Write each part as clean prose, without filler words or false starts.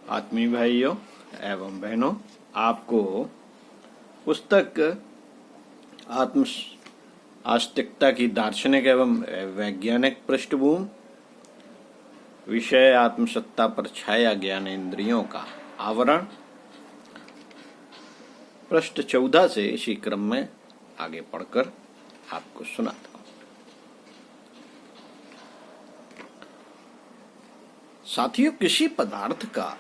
आत्मीय भाइयों एवं बहनों, आपको पुस्तक आत्म आस्तिकता की दार्शनिक एवं वैज्ञानिक पृष्ठभूमि, विषय आत्मसत्ता पर छाया ज्ञानेंद्रियों का आवरण, पृष्ठ 14 से इसी क्रम में आगे पढ़कर आपको सुनाता हूं। साथियों, किसी पदार्थ का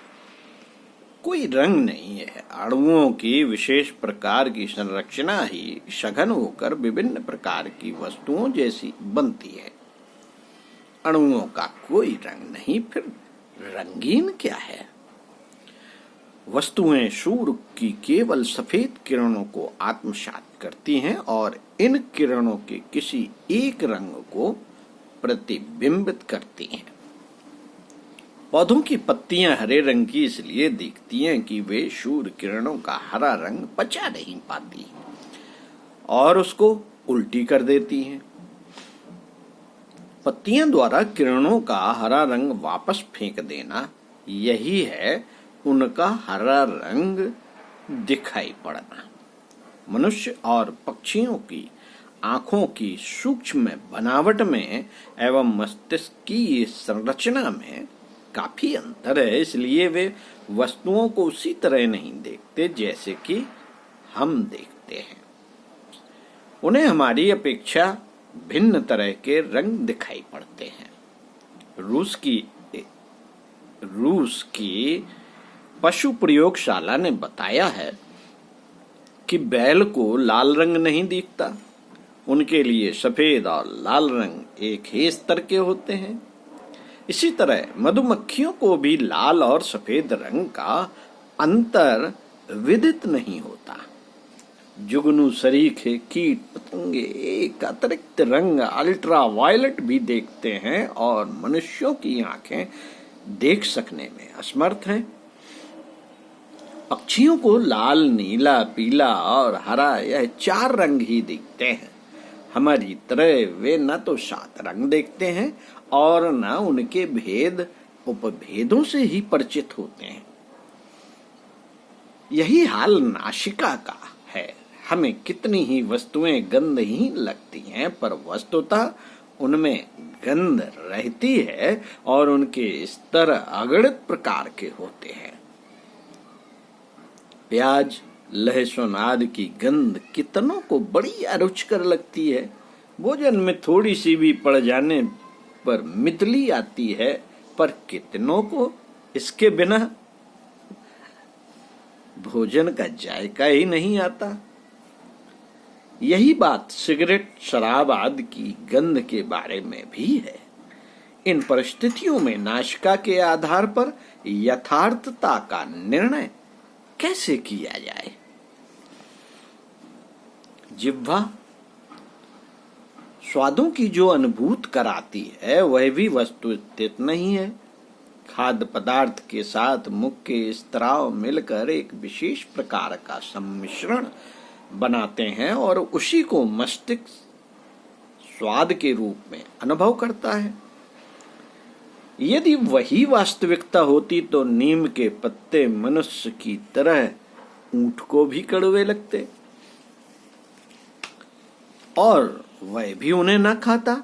कोई रंग नहीं है। अणुओं की विशेष प्रकार की संरचना ही सघन होकर विभिन्न प्रकार की वस्तुओं जैसी बनती है। अणुओं का कोई रंग नहीं, फिर रंगीन क्या है? वस्तुएं सूर्य की केवल सफेद किरणों को आत्मसात करती हैं और इन किरणों के किसी एक रंग को प्रतिबिंबित करती हैं। पौधों की पत्तियां हरे रंग की इसलिए दिखती हैं कि वे सूर्य किरणों का हरा रंग पचा नहीं पाती और उसको उल्टी कर देती हैं। पत्तियां द्वारा किरणों का हरा रंग वापस फेंक देना, यही है उनका हरा रंग दिखाई पड़ना। मनुष्य और पक्षियों की आंखों की सूक्ष्म बनावट में एवं मस्तिष्क की संरचना में काफी अंतर है, इसलिए वे वस्तुओं को उसी तरह नहीं देखते जैसे कि हम देखते हैं। उन्हें हमारी अपेक्षा भिन्न तरह के रंग दिखाई पड़ते हैं। रूस की पशु प्रयोगशाला ने बताया है कि बैल को लाल रंग नहीं दिखता। उनके लिए सफेद और लाल रंग एक ही स्तर के होते हैं। इसी तरह मधुमक्खियों को भी लाल और सफेद रंग का अंतर विदित नहीं होता। जुगनू सरीखे कीट पतंगे एक अतिरिक्त रंग अल्ट्रा वायलेट भी देखते हैं और मनुष्यों की आंखें देख सकने में असमर्थ हैं। पक्षियों को लाल, नीला, पीला और हरा, यह 4 रंग ही दिखते हैं। हमारी तरह वे न तो 7 रंग देखते हैं और न उनके भेद उपभेदों से ही परिचित होते हैं। यही हाल नासिका का है। हमें कितनी ही वस्तुएं गंधहीन लगती हैं, पर वस्तुतः उनमें गंध रहती है और उनके स्तर अगणित प्रकार के होते हैं। प्याज, लहसुन आदि की गंध कितनों को बड़ी अरुचिकर लगती है। भोजन में थोड़ी सी भी पड़ जाने पर मितली आती है, पर कितनों को इसके बिना भोजन का जायका ही नहीं आता। यही बात सिगरेट, शराब आदि की गंध के बारे में भी है। इन परिस्थितियों में नासिका के आधार पर यथार्थता का निर्णय कैसे किया जाए? जिह्वा स्वादों की जो अनुभूति कराती है, वह भी वस्तुस्थित नहीं है। खाद्य पदार्थ के साथ मुख के स्त्राव मिलकर एक विशेष प्रकार का सम्मिश्रण बनाते हैं और उसी को मस्तिष्क स्वाद के रूप में अनुभव करता है। यदि वही वास्तविकता होती तो नीम के पत्ते मनुष्य की तरह ऊंट को भी कड़वे लगते और वह भी उन्हें न खाता।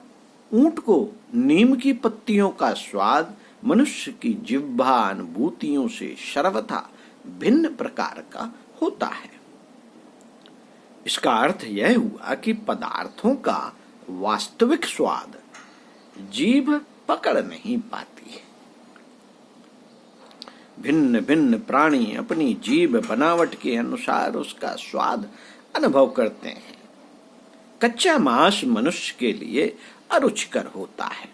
ऊंट को नीम की पत्तियों का स्वाद मनुष्य की जिह्वा अनुभूतियों से सर्वथा भिन्न प्रकार का होता है। इसका अर्थ यह हुआ कि पदार्थों का वास्तविक स्वाद जीभ पकड़ नहीं पाती है। भिन्न भिन्न प्राणी अपनी जीभ बनावट के अनुसार उसका स्वाद अनुभव करते हैं। कच्चा मांस मनुष्य के लिए अरुचिकर होता है,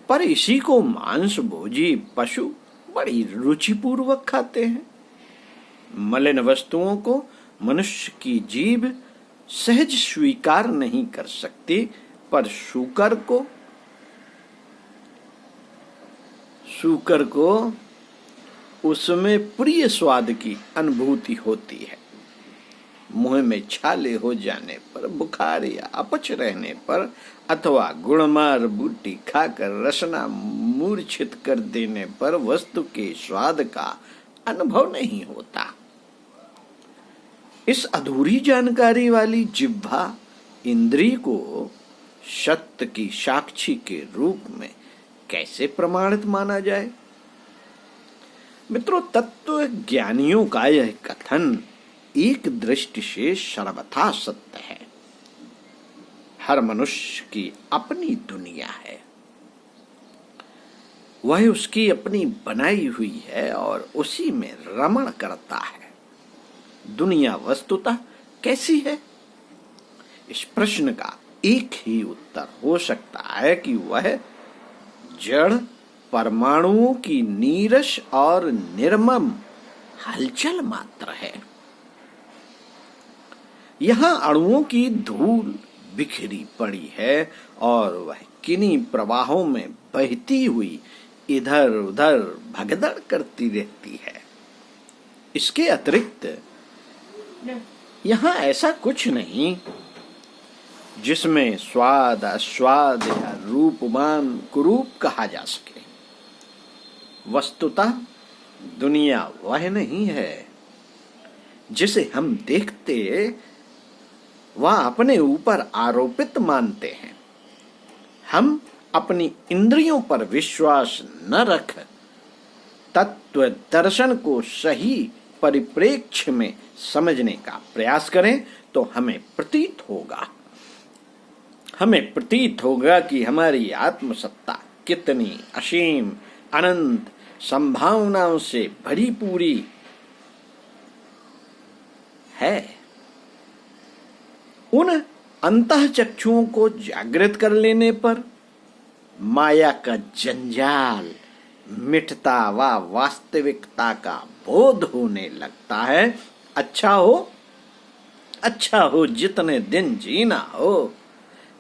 पर इसी को मांस भोजी पशु बड़ी रुचिपूर्वक खाते हैं। मलिन वस्तुओं को मनुष्य की जीभ सहज स्वीकार नहीं कर सकती, पर शूकर को उसमें प्रिय स्वाद की अनुभूति होती है। मुंह में छाले हो जाने पर, बुखार या अपच रहने पर अथवा गुणमार बूटी खाकर रसना मूर्छित कर देने पर वस्तु के स्वाद का अनुभव नहीं होता। इस अधूरी जानकारी वाली जिह्वा इंद्रिय को सत्य की साक्षी के रूप में कैसे प्रमाणित माना जाए? मित्रों, तत्व ज्ञानियों का यह कथन एक दृष्टि से सर्वथा सत्य है। हर मनुष्य की अपनी दुनिया है, वह उसकी अपनी बनाई हुई है और उसी में रमण करता है। दुनिया वस्तुतः कैसी है? इस प्रश्न का एक ही उत्तर हो सकता है कि वह जड़ परमाणुओं की नीरस और निर्मम हलचल मात्र है। यहाँ अणुओं की धूल बिखरी पड़ी है और वह किन्हीं प्रवाहों में बहती हुई इधर उधर भगदड़ करती रहती है। इसके अतिरिक्त यहाँ ऐसा कुछ नहीं जिसमें स्वाद अस्वाद या रूपमान कुरूप कहा जा सके। वस्तुतः दुनिया वह नहीं है जिसे हम देखते व अपने ऊपर आरोपित मानते हैं। हम अपनी इंद्रियों पर विश्वास न रख तत्व दर्शन को सही परिप्रेक्ष्य में समझने का प्रयास करें तो हमें प्रतीत होगा कि हमारी आत्मसत्ता कितनी असीम अनंत संभावनाओं से भरी पूरी है। उन अंतःचक्षुओं को जागृत कर लेने पर माया का जंजाल मिटता व वास्तविकता का बोध होने लगता है। अच्छा हो जितने दिन जीना हो,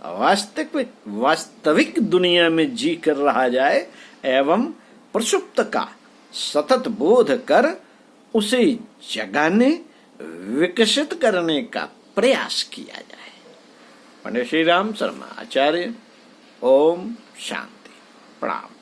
वास्तविक दुनिया में जी कर रहा जाए एवं प्रसुप्त का सतत बोध कर उसे जगाने विकसित करने का प्रयास किया जाए। पंडित श्री राम शर्मा आचार्य। ओम शांति। प्रणाम।